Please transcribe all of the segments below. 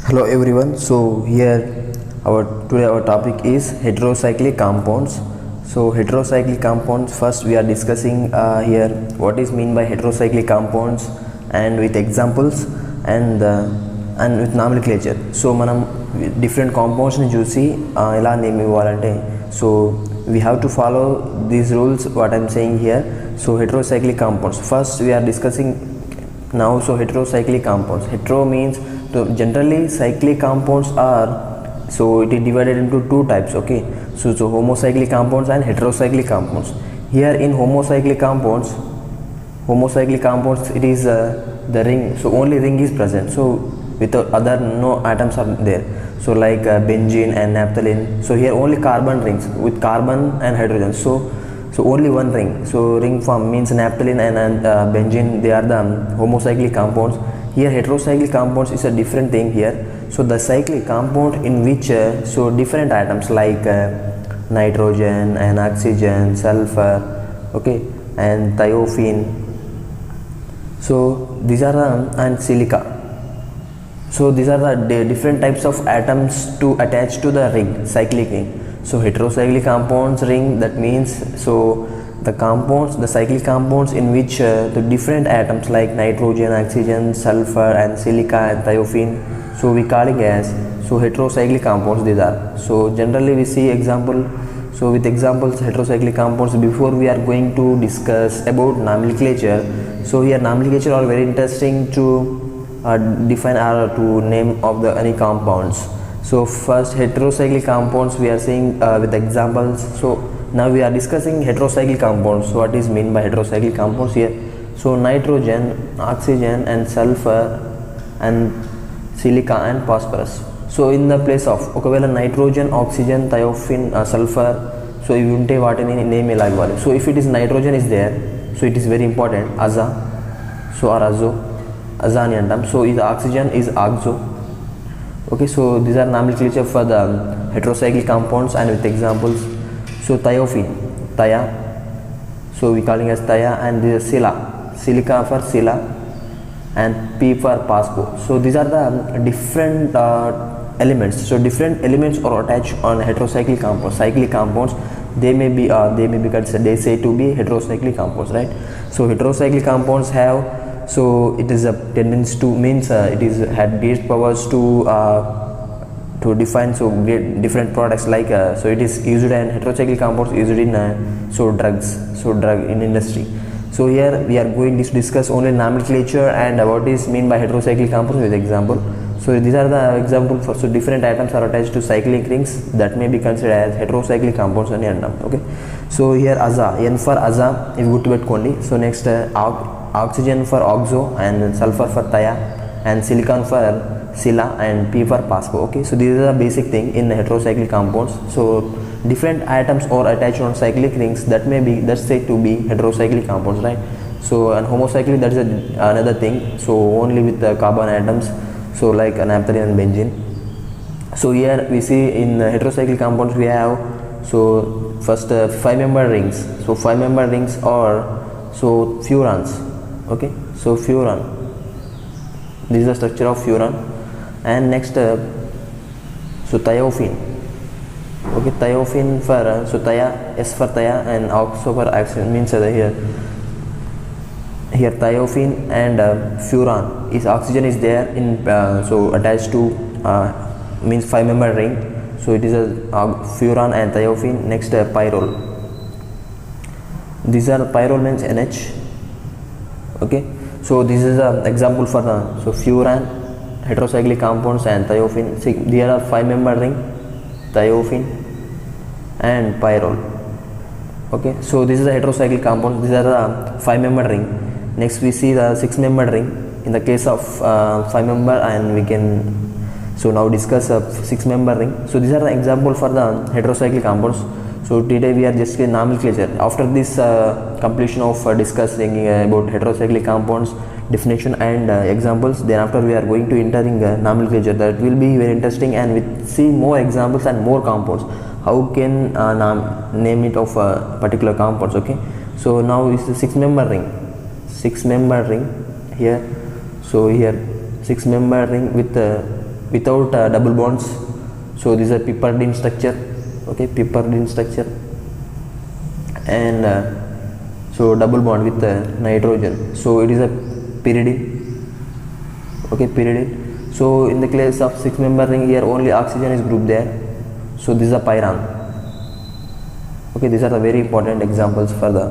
Hello everyone. So here our topic is heterocyclic compounds. So heterocyclic compounds, first we are discussing here what is mean by heterocyclic compounds and with examples and with nomenclature. So మనం different compounds ని చూసి ఎలా name ఇవ్వాలంటే so we have to follow these rules what I'm saying here. So heterocyclic compounds, first we are discussing now. So heterocyclic compounds, hetero means so generally cyclic compounds are, so it is divided into two types. Okay, so homocyclic compounds and heterocyclic compounds. Here in homocyclic compounds it is the ring, so only ring is present, so without other no atoms are there. So like benzene and naphthalene, so here only carbon rings with carbon and hydrogen, so only one ring. So ring form means naphthalene and benzene, they are the homocyclic compounds. Here heterocyclic compounds is a different thing here. So the cyclic compound in which so different atoms like nitrogen and oxygen, sulfur, okay, and thiophene, so these are and silica. So these are the different types of atoms to attach to the ring, cyclic ring. So heterocyclic compounds ring, that means so the cyclic compounds in which the different atoms like nitrogen, oxygen, sulfur and silica and thiophene, so we calling as so heterocyclic compounds these are. So generally we see example, so with examples heterocyclic compounds. Before we are going to discuss about nomenclature, so here nomenclature are very interesting to define or to name of the any compounds. So first heterocyclic compounds we are seeing with examples. So now we are discussing heterocyclic compounds. So what is mean by heterocyclic compounds here? So nitrogen, oxygen and sulfur and silica and phosphorus. So in the place of okavela nitrogen, oxygen, thiophene, sulfur, so ivi unte vaatini name ela ivvali. So if it is nitrogen is there, so it is very important, aza, so or azo, azani antam. So is oxygen is oxo. Okay, so these are nomenclature for the heterocyclic compounds and with examples. So thiophene, thia, so we calling as thia, and this is silica for sila, and P for pasco. So these are the different elements. So different elements are attached on heterocyclic compounds. Cyclic compounds, they may be considered, they say to be heterocyclic compounds, right? So heterocyclic compounds have, so it is a tendency to means it is had great powers to define so great different products like so it is used in heterocyclic compounds used in so drugs, so drug in industry. So here we are going to discuss only nomenclature and what is mean by heterocyclic compounds with example. So these are the example for, so different atoms are attached to cyclic rings, that may be considered as heterocyclic compounds and random. Okay, so here aza, n for aza if good to bet. So next oxygen for oxo and sulfur for thia and silicon for sila and P for pasco. Okay, so these are the basic thing in heterocyclic compounds. So different atoms are attached on cyclic rings, that may be, that's said to be heterocyclic compounds, right? So and homocyclic, that is another thing, so only with the carbon atoms, so like naphthalene and benzene. So here we see in heterocyclic compounds we have, so first 5-member rings. So 5-member rings are so furans. Okay, so furan, this is the structure of furan. And next so thiophene. Okay, thiophene for so thia, S for thia and oxo for oxygen, means here thiophene and furan is oxygen is there in so attached to means 5-member ring, so it is a furan and thiophene. Next pyrrole, these are pyrrole means NH. Okay, so this is an example for the so furan, heterocyclic compounds and thiophene. See, there are 5-member ring, thiophene and pyrrole. Okay, so this is a heterocyclic compound, these are the 5-member ring. Next we see the 6-member ring in the case of 5-member, and we can so now discuss a 6-member ring. So these are the example for the heterocyclic compounds. So today we are just getting nomenclature. After this completion of discussing about heterocyclic compounds, definition and examples, then after we are going to entering nomenclature. That will be very interesting, and we see more examples and more compounds. How can name it of particular compounds? Okay, so now is the 6-member ring here. So here 6-member ring with without double bonds. So this is a piperidine structure. Okay, piperidine structure. And so double bond with nitrogen. So it is a pyridine. Okay, pyridine. So in the case of 6-member ring, here only oxygen is grouped there. So this is a pyran. Okay, these are the very important examples for the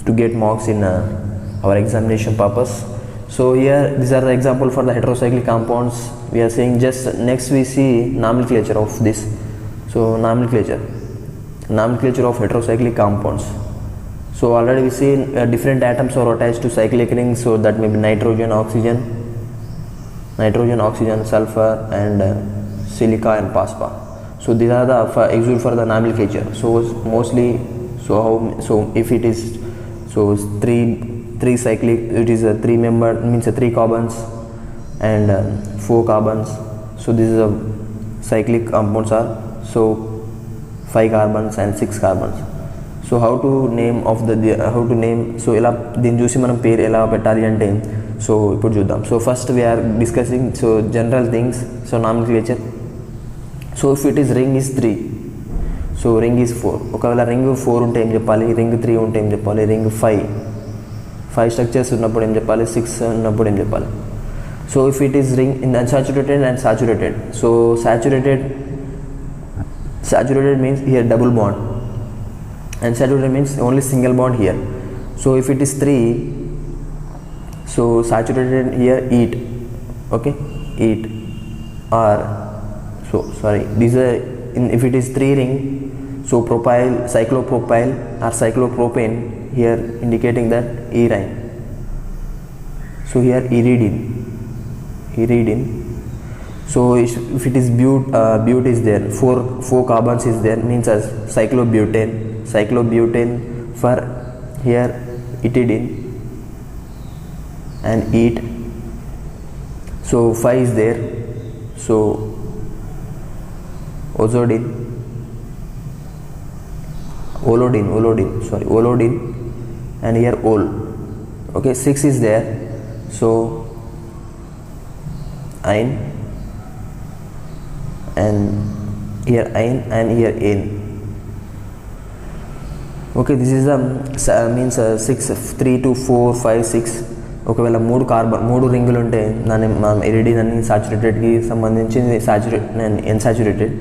to get marks in our examination purpose. So here these are the example for the heterocyclic compounds. We are saying just next we see nomenclature of this. So nomenclature of heterocyclic compounds. So already we see different atoms are attached to cyclic rings. So that may be nitrogen, oxygen, sulfur, and silica and phosphor. So these are the example for the nomenclature. So mostly, so if it is three cyclic, it is a 3-member, means 3 carbons and 4 carbons. So this is a cyclic compounds are 5 carbons and 6 carbons. So how to name, so ela din చూసి మనం పేరు ఎలా పెట్టాలి అంటే so ఇప్పుడు చూద్దాం. So first we are discussing so general things, so nomenclature. So if it is ring is 3, so ring is 4. ఒకవేళ ring 4 ఉంటే ఏం చెప్పాలి, రింగ్ 3 ఉంటే ఏం చెప్పాలి, రింగ్ 5 స్ట్రక్చర్స్ ఉన్నప్పుడు ఏం చెప్పాలి, 6 ఉన్నప్పుడు ఏం చెప్పాలి. So if it is ring in unsaturated and saturated. So saturated means here double bond, and saturated means only single bond here. So if it is 3, so saturated here eat. Okay, eat, or so sorry, these are if it is 3 ring, so propyl, cyclopropyl or cyclopropane here indicating that erine. So here iridine. So if it is bute is there, 4 carbons is there, means as cyclobutane for here etidine and eat. So 5 is there, so olodine, and here ol. Okay, 6 is there, so ine, and here ine and here ane. Okay, this is means 6, 3 to 4, 5, 6. ఒకవేళ 3 రింగులు ఉంటే దాన్ని మనం ఇరిడిన్ అని సాచురేటెడ్కి సంబంధించింది unsaturated.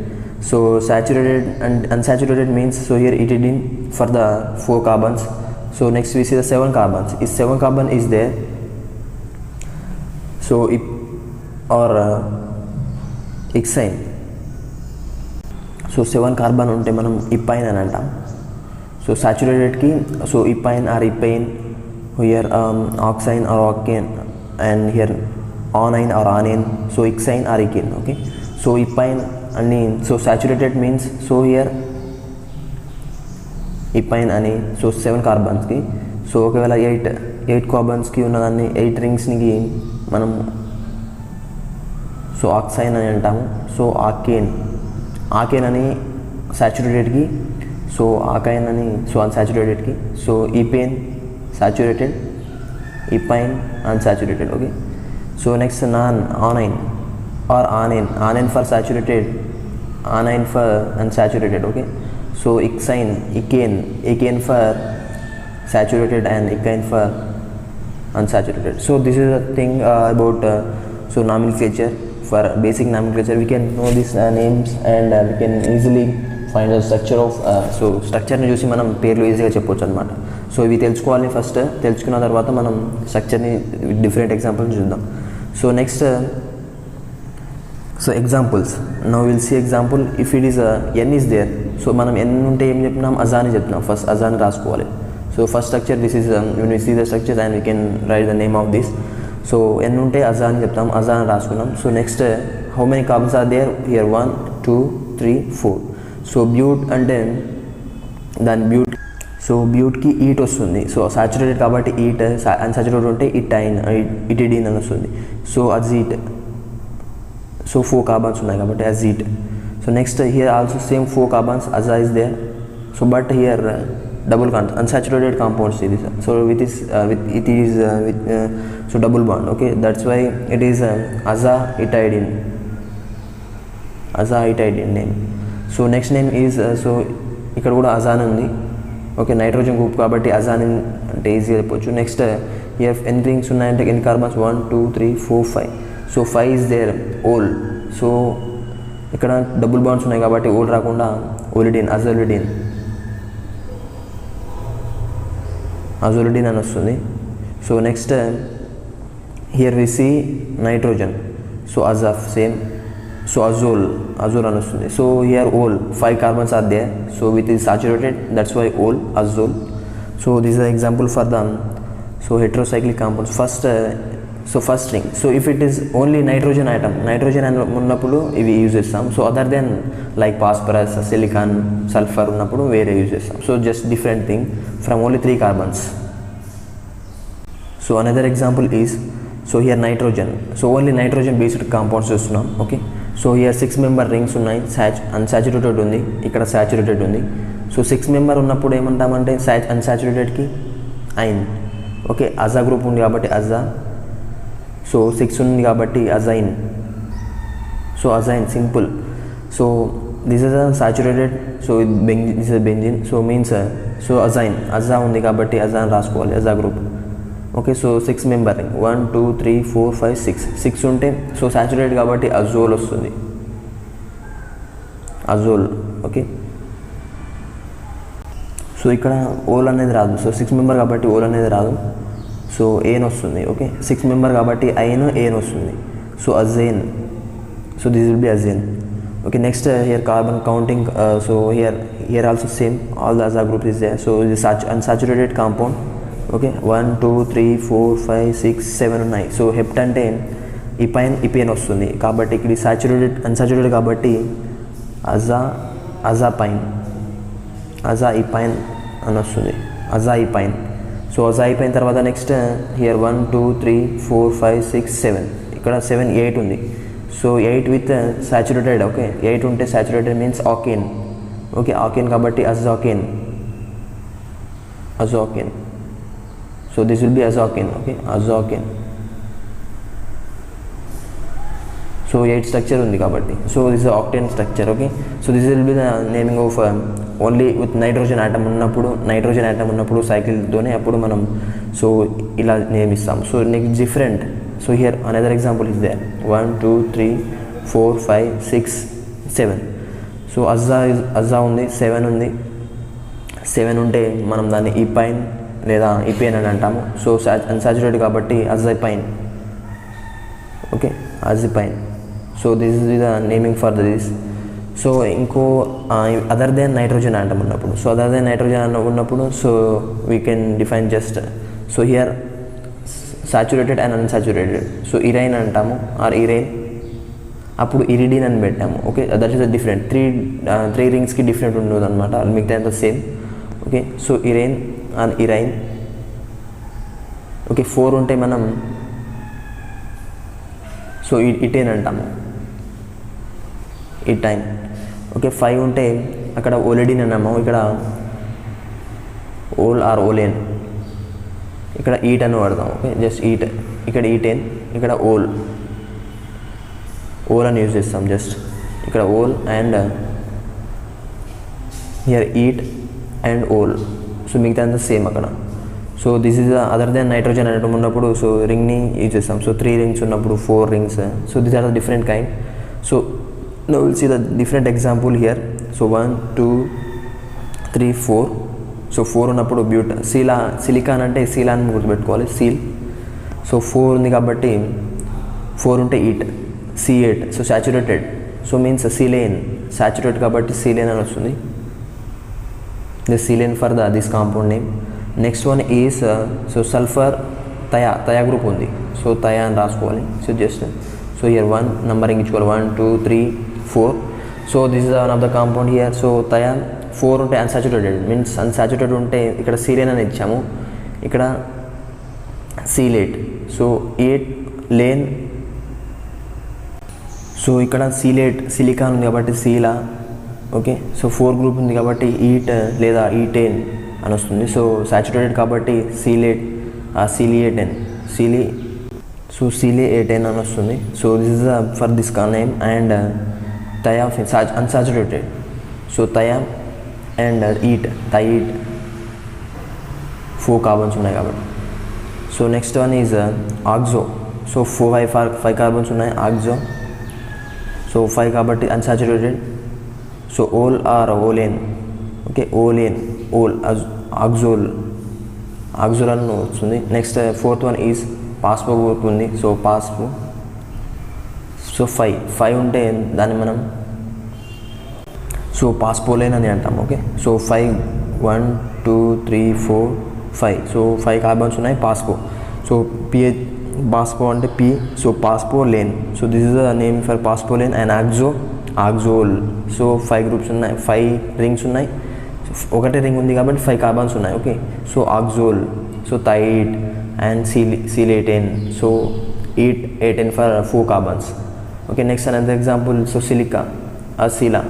So saturated and unsaturated means, so here etidine for the 4 carbons. So next we see the 7 carbons. If 7 carbon is there, so ixine. So 7 carbon ఉంటే మనం epine అని అంటాం. సో సాచురేటెడ్కి so epine or epine, here ocine or ocane, and here onine or onane, so ecine or ecane. Okay, so epine అని so saturated means, so here epine అని so 7 కార్బన్స్కి. So ఒకవేళ 8 కార్బన్స్కి ఉన్నదాన్ని 8 రింగ్స్కి మనం సో ఆక్సైన్ అని అంటాము. సో ఆకేన్ అని సాచురేటెడ్కి, so ocine అని so అన్సాచురేటెడ్కి. So epane saturated, epine unsaturated. Okay, so next onine or anion for saturated, anion for unsaturated. Okay, so icane for saturated and icane for unsaturated. So this is the thing about so nomenclature. For basic nomenclature we can know these names, and we can easily find the structure of so structure ని చూసి మనం పేర్లు ఈజీగా చెప్పొచ్చు అనమాట. So ఇవి తెలుసుకోవాలి first. తెలుసుకున్న తర్వాత మనం స్ట్రక్చర్ని డిఫరెంట్ ఎగ్జాంపుల్స్ చూద్దాం. So next so examples. Now will see example. If it is N is there, so మనం ఎన్ ఉంటే ఏం చెప్పినాం, అజాని చెప్తున్నాం. ఫస్ట్ అజాని రాసుకోవాలి. So first structure this is when we see the structures and we can write the name of this. So N ఉంటే అజాని చెప్తాం, అజాని రాసుకున్నాం. So next how many carbons are there here, 1 2 3 4. So but అంటే దాని but, so బ్యూట్కి ete వస్తుంది. So saturated కాబట్టి ఈట్, అన్సాచురేటెడ్ ఉంటే ఇటిడిన్ అని వస్తుంది. సో అజీట్, సో 4 కార్బన్స్ ఉన్నాయి కాబట్టి azete. So next here also same 4 carbons, aza is there. So but here unsaturated compounds it is. So with this so double bond. Okay, that's why it is azaitidine name. So next name is so ఇక్కడ కూడా అజాన్ ఉంది. Okay, nitrogen group కాబట్టి అజాన్ అంటే ఈజీగా చెప్పొచ్చు. Next year ఎన్ని rings ఉన్నాయంటే ఎన్ని carbons 1 2 3 4 5. So 5 is there ol. So ఇక్కడ డబుల్ బాండ్స్ ఉన్నాయి కాబట్టి ఓల్ రాకుండా ఒలిడిన్ అజోలిడిన్ అని వస్తుంది. So next here we see nitrogen. So అజాఫ్ సేమ్. సో అజోల్ అని వస్తుంది. So here ol 5 carbons are there. So with is saturated, that's why ol, azole. So this is an example for the heterocyclic compounds. First ring. So if it is only nitrogen atom, nitrogen and ఉన్నప్పుడు ఇవి use చేస్తాం. So other than like phosphorus, silicon, sulphur ఉన్నప్పుడు వేరే use చేస్తాం. So just different thing from only 3 carbons. So another example is here nitrogen. So only nitrogen based compounds చూస్తున్నాం. Okay, so here 6 member rings ఉన్నాయి. Unsaturated ఉంది, ఇక్కడ saturated ఉంది. So 6 member ఉన్నప్పుడు ఏమంటామంటే అన్సాచురేటెడ్కి ఐన్. ఓకే, అజా గ్రూప్ ఉంది కాబట్టి అజా. సో 6 ఉంది కాబట్టి azine. So azine simple. So this is saturated. So this is benzene. So means so azine, aza ఉంది కాబట్టి అజాన్ రాసుకోవాలి, aza group. Okay, so 6 member ring 1 2 3 4 5 6 ఉంటే సో సాచురేటెడ్ కాబట్టి అజోల్ వస్తుంది, అజోల్. ఓకే, సో ఇక్కడ ol అనేది రాదు. So 6 member కాబట్టి ఓల్ అనేది రాదు. సో ఏన్ వస్తుంది. ఓకే, 6 member కాబట్టి ఐన్ ఏన్ వస్తుంది. So azine. So this will be azine. Okay, next here carbon counting. So here also same, all the aza group is there. So ఇది unsaturated compound. Okay, 1 2 3 4 5 6 7 ఉన్నాయి. So hept అంటే ఇపైన్ వస్తుంది కాబట్టి ఇక్కడ unsaturated కాబట్టి అజాపైన్ ఇపైన్ అని వస్తుంది, అజాయిపైన్. సో అజాయిపైన్ తర్వాత నెక్స్ట్ హియర్ 1 2 3 4 5 6 7. ఇక్కడ 7 8 ఉంది. So 8 with saturated. ఓకే, 8 ఉంటే సాచురేటెడ్ మీన్స్ ఆకేన్. ఓకే, ఆకేన్ కాబట్టి అజాకేన్. So this will be azokine. Okay, azokine. So 8 structure undi kabatti. So this is octane structure. Okay, so this will be the naming of only with nitrogen atom ఉన్నప్పుడు cycle తోనే అప్పుడు మనం so ఇలా name ఇస్తాం. So next different. So here another example is there 1 2 3 4 5 6 7. So aza ఉంది, 7 ఉంది. 7 ఉంటే మనం దాన్ని ఈపైన్ లేదా ఇపైన్ అని అంటాము. సో అన్సాచురేటెడ్ కాబట్టి azepine. Okay, azepine. So this is the naming for this. So ఇంకో అదర్ దెన్ నైట్రోజన్ ఆటం ఉన్నప్పుడు, సో అదర్ దెన్ నైట్రోజన్ ఉన్నప్పుడు so we can define just. So here saturated and unsaturated. So irine అంటాము or irine, అప్పుడు iridine అని పెట్టాము. Okay, that is different. Three రింగ్స్కి different ఉండదు అనమాట, మిగతా అంతా same. Okay, so irine and irine. Okay, 4 ఉంటే మనం సో ఇటైన్ అంటాము, ఇటైన్. ఓకే, 5 ఉంటే అక్కడ ఓలిడిన్ అన్నాము, ఇక్కడ ఓల్ ఆర్ ఓలేన్, ఇక్కడ ఈట్ అని వాడతాం. ఓకే, జస్ట్ ఈట్. ఇక్కడ ఈటైన్, ఇక్కడ ఓల్ అని యూజ్ చేస్తాం. జస్ట్ ఇక్కడ ఓల్ అండ్ హియర్ ఈట్ అండ్ ఓల్. సో మిగతా అంతా సేమ్ అక్కడ. So this is other then nitrogen అనడం ఉన్నప్పుడు సో రింగ్ని యూజ్ చేస్తాం. సో 3 రింగ్స్ ఉన్నప్పుడు 4 rings. So these are the different kind. So now will see the different example here. So 1 2 3 4. So 4 ఉన్నప్పుడు సిలికాన్ అంటే సీలాన్ గుర్తుపెట్టుకోవాలి, సీల్. సో 4 ఉంది కాబట్టి 4 ఉంటే ete, C8. So saturated. So means silane, saturated కాబట్టి silane అని వస్తుంది. This silane for this compound name. Next one is so sulphur thia group ఉంది. సో థయా అని రాసుకోవాలి. So just so here 1 numbering ఇచ్చుకోవాలి, 1 2 3 4. So this is one of the compound here. So thia 4 ఉంటే unsaturated means unsaturated ఉంటే ఇక్కడ సీలేన్ అని ఇచ్చాము, ఇక్కడ సీలేట్. So 8 lane. సో ఇక్కడ సీలేట్ సిలికాన్ ఉంది కాబట్టి సీలా. ఓకే, సో 4 గ్రూప్ ఉంది కాబట్టి ఈట్ లేదా ఈటేన్ అని వస్తుంది. సో సాచురేటెడ్ కాబట్టి ClA10 అని వస్తుంది. So this is for this name. And thiophene unsaturated. So thia and thiete 4 carbons ఉన్నాయి కాబట్టి. So next one is oxo. So 5 carbons ఉన్నాయి ఆక్సో. సో 5 కాబట్టి unsaturated. So olane. Okay, oxole అని వస్తుంది. Next fourth one is phospho group ఉంది. So phospho. So 5 ఉంటే దాన్ని మనం సో పాస్పోలేన్ అని అంటాం. Okay, so 5 1 2 3 4 5. సో 5 కార్బన్స్ ఉన్నాయి పాస్పో. సో పాస్పో అంటే P. So phospholane. So this is the name for phospholane. And oxole. So 5 groups ఉన్నాయి, 5 rings ఉన్నాయి. ఒకటే రింగ్ ఉంది కాబట్టి 5 కార్బన్స్ ఉన్నాయి. Okay, so oxole. So thiete and ClA10. సో A10 for 4 carbons. Okay, next another example. So silica అసిలా.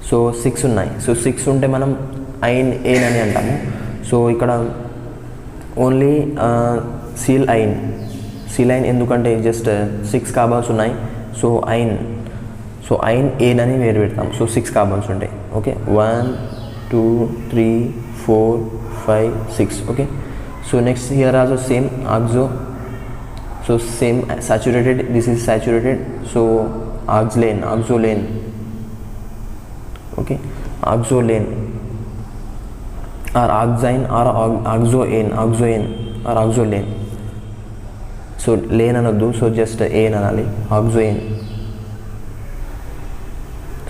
So 6 ఉన్నాయి. So 6 ఉంటే మనం ఐన్ అని అంటాము. సో ఇక్కడ ఓన్లీ సీలైన్ ఎందుకంటే జస్ట్ 6 కార్బన్స్ ఉన్నాయి. సో ఐన్ ఏన్ అని వేరు పెడతాం. సో 6 కార్బన్స్ ఉంటాయి. Okay, 1 2 3 4 5 6. Okay, so next here also same oxo. So same saturated. This is saturated. So oxolane. Okay, oxolane or oxine or oxolane or oxolane. So lane అనొద్దు, so just ane అనాలి. Oxoane.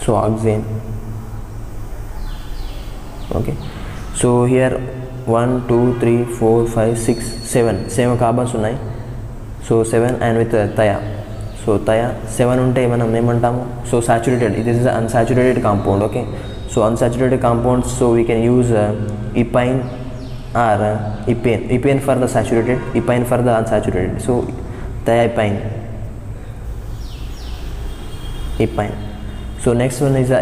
So oxane. Okay, so here 1 2 3 4 5 6 7 carbons ఉన్నాయి. So 7 and with thia. So thia 7 ఉంటే మనం ఏమంటాము? So saturated. It is unsaturated compound. Okay, so unsaturated compounds. So we can use epine or epane for the saturated, epine for the unsaturated. So thiepine. So next one is the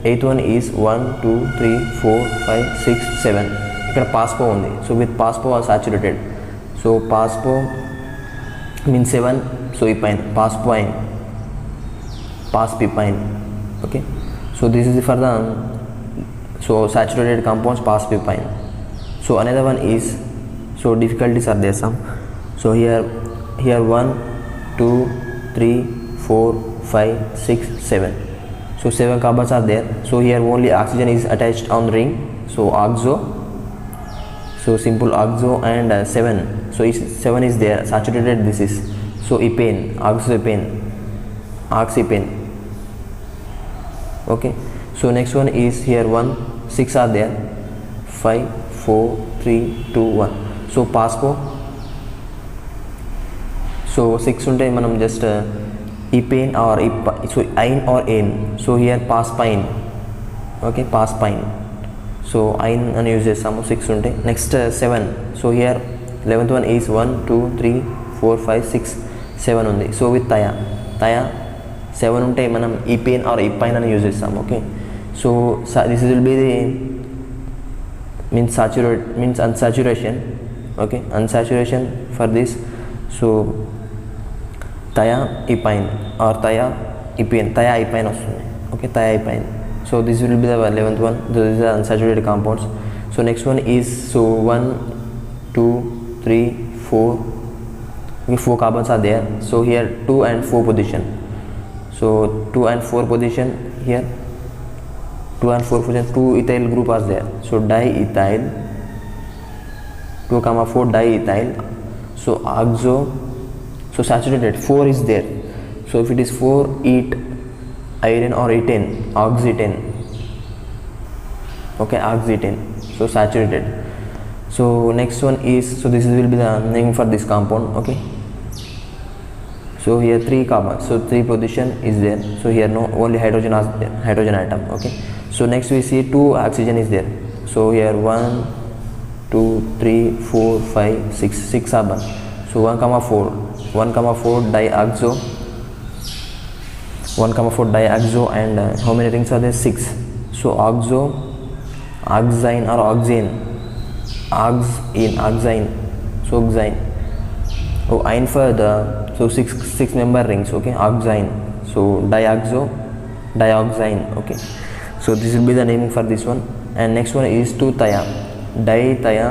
eighth one is 1 2 3 4 5 6 7. ఇక్కడ phospho ఉంది. So with phospho or saturated. So phospho means 7. So epine phosphepine. Okay, so this is for the so saturated compounds paspipine. So another one is, so difficulties are there some. So here 1 2 3 4 5 6 7. So 7 carbons are there. So here only oxygen is attached on the ring. So oxo. So simple oxo and 7. So 7 is there saturated. This is so ipane, oxypane. Okay, so next one is here 1 6 are there. 5 4 3 2 1. So paspo. So 6 unte manam just ipane or so ine or ane. So here paspine. Okay, paspine. So ine and use some 6 unte. Next 7. So here 11th one is 1 2 3 4 5 6 7 undi. So with taya 7 unte manam ipane or ipine and use some. Okay, so this will be the means unsaturation. Okay, unsaturation for this. So thiepine or thiepine వస్తుంది. Okay, thiepine. So this will be the 11th one. These are unsaturated compounds. So next one is, so 1 2 3 4. Okay, 4 carbons are there. So here 2 and 4 position. So 2 and 4 position here. 2 and 4 position. 2 ethyl group are there. So diethyl. 2,4 diethyl. So oxo. So saturated 4 is there. So if it is 4 iron or ethane, oxytane. Okay, oxytane. So saturated. So next one is, so this will be the name for this compound. Okay, so here 3 carbons. So 3 position is there. So here no, only hydrogen atom. Okay, so next we see 2 oxygen is there. So here 1 2 3 4 5 6 carbon. So 1,4 diaxo. 1,4 diaxo and how many rings are there? 6. So oxine or oxine, oxine, so oxine. Oh, ine for the, so six member rings, okay, oxine, so dioxine, okay, so this will be the naming for this one. And next one is 2-thia, dithia,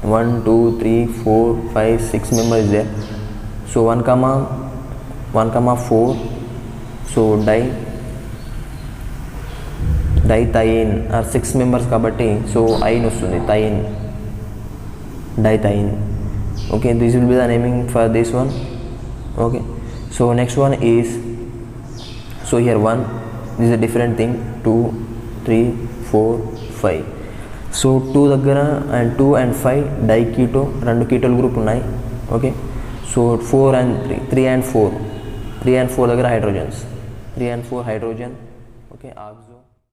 1 2 3 4 5 6 member is there, so 1 comma 4, so dithiene are 6 members kabatti, so ine vastundi, thiene, dithiene, okay, this will be the naming for this one, okay. So next one is, so here 1, this is a different thing, 2 3 4 5, so 2 దగ్గర and 2 and 5 డైకీటో, 2 కీటోల్ group ఉన్నాయి, okay. So 4 and 3 and 4 దగ్గర hydrogens, 3 and 4 hydrogen, okay, oxo.